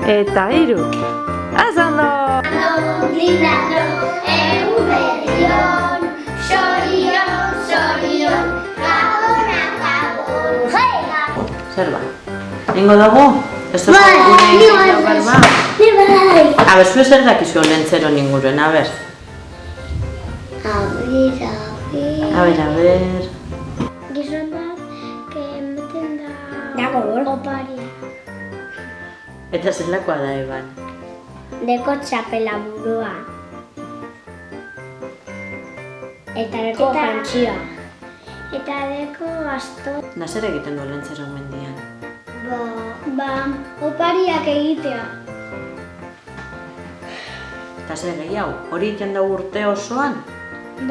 Eta 3. Azando! Lindano, eguberrion, sorion, sorion, gabon, gabon. Zer ba? Ningo dago? Ez da gure egin barba? Bai. A ber, zue zer dakizu lentzero ninguruen, a ber? A ber. Gizon bat, que meten da oparia. Eta zelakoa da, Eban? Deko txapela burua. Eta deko jantxia. Eta deko asto. Da zer egiten du lentzero mendian? Opariak egitea. Eta zer gehiago, hori egiten da urte osoan?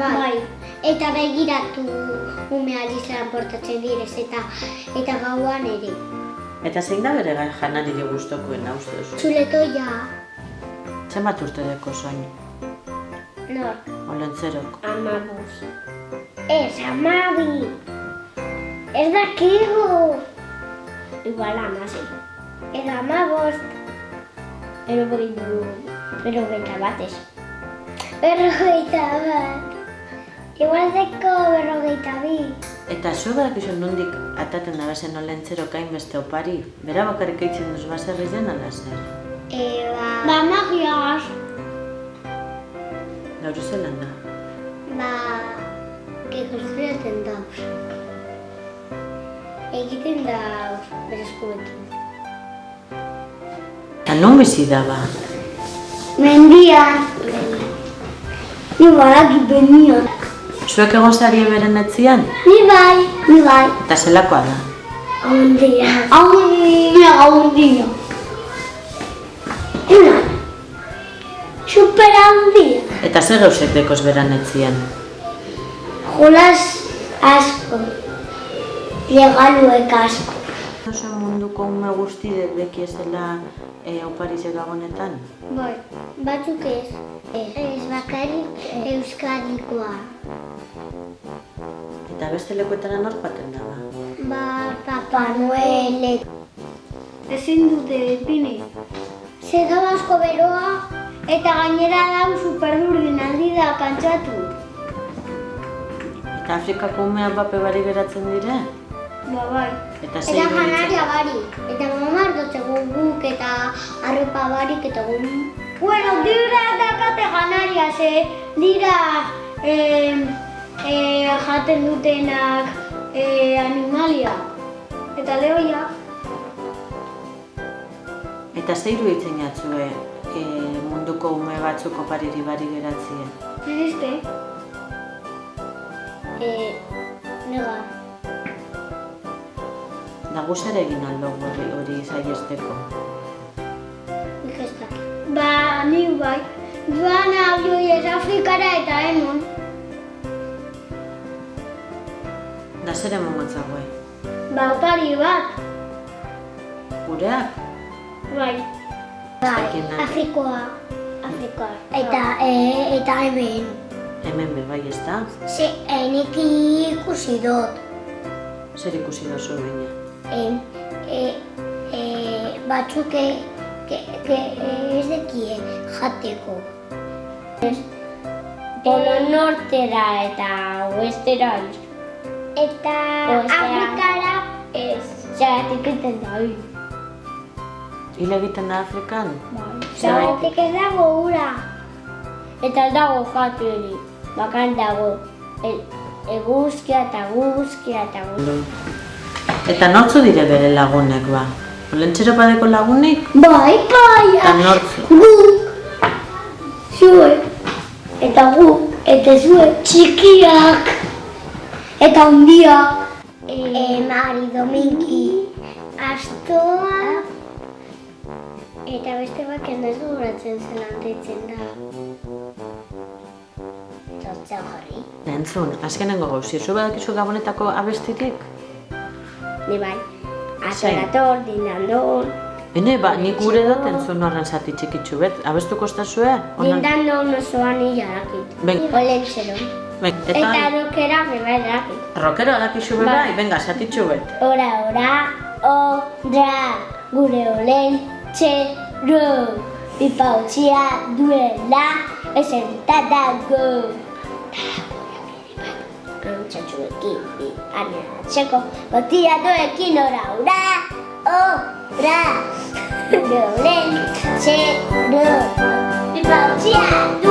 Bai. Eta begiratu umeari zelan portatzen direz eta gauan ere. Eta zein da bere janariri gustokoena uste duzu? Txuletoia. Zenbat urte deko soin? Nork? O lentzerok? 15. Ez, 12. Ez dakigu. Igual 16. Ez 15. Berrogeita bat ez. Berrogeita bat. Igual deko 42. Eta zue badakizu nondik ataten da bazen olentzerok hainbeste opari? Bera bakarrik eitzen duz baserri zen ala zer? Magiaz. Gaur zelan da? Konstruatzen dauz. Egiten dauz berezkubekin. Eta non bizi da ba? Mendian. Ni badaki benian. Zuek egon zari beren etzian? Ni bai. Eta zelakoa da? Haundia. Super haundia. Eta zer gauzek dekoz beran etzian? Jolas asko. Legaluek asko. Oso munduko ume guztidek beki ezela oparizek gabonetan? Bai, batzuk ez. Ez bakarrik euskadikoa. Eta beste lekuetara nor joaten da ba? Papa Noel. Ezin dute ipini. Ze da asko beroa eta gainera dau superdurdin aldi da kantzatu. Eta Afrikako umeak bape bari geratzen dire? Bai. Eta Eta janaria barik. Eta mamar dotzegu guk eta arropa barik eta gun. Bueno, dira dakate janaria, ze dira jaten dutenak animalia. Eta lehoia. Eta ze iruditzen jatzue munduko ume batzuk opariri bari geratzien? Zizte? Nega. Da zer egin aldo hori saiesteko? Nik ez dakit. Ni bai. Joan abioiez Afrikara eta enon. Da zer emongontzagoe? Opari bat. Gureak? Bai. Dakienak. Afrikoa. Eta hemen. Hemen be bai ez da? Nik ikusi dut. Zer ikusi dozu baina? Batzuk ez dekie jateko. Polo nortera eta oestera ez. Eta Afrikara ez. Zeratik egiten da hori. Hil egiten da Afrikan? Zeratik ez dago ura. Eta ez dago jatu hori. Bakar dago eguzkia eta guzkia eta guzkia. Eta nortzu dire bere lagunek ba? Olentzero badeko lagunik? Bai. Eta nortzu? Guk. Zuek. Eta guk. Eta zuek txikiak. Eta hundiak. Mari Domingi. Astoa. Eta beste baken ez gogoratzen zelan deitzen da. Txotxea jarri. Entzun, azkenengo gauzi, zu badakizu gabonetako abestirik? Ni bai. Atorator, dinandor. Hene, nik gure dut entzun horren zati txikitsu bet. Abestuko estazue? Dindandor osoan hilarakit. Olentzero. Eta rokera beba erakit. Rokero dakizu bai? Venga, zatitxu bet. Ora, ora, odra, gure olentxe, Pipautxia duela esertadago. Txatxuekin, anatzeko, botiatuekin ora, ora, rolen, txero, pipautxia duela.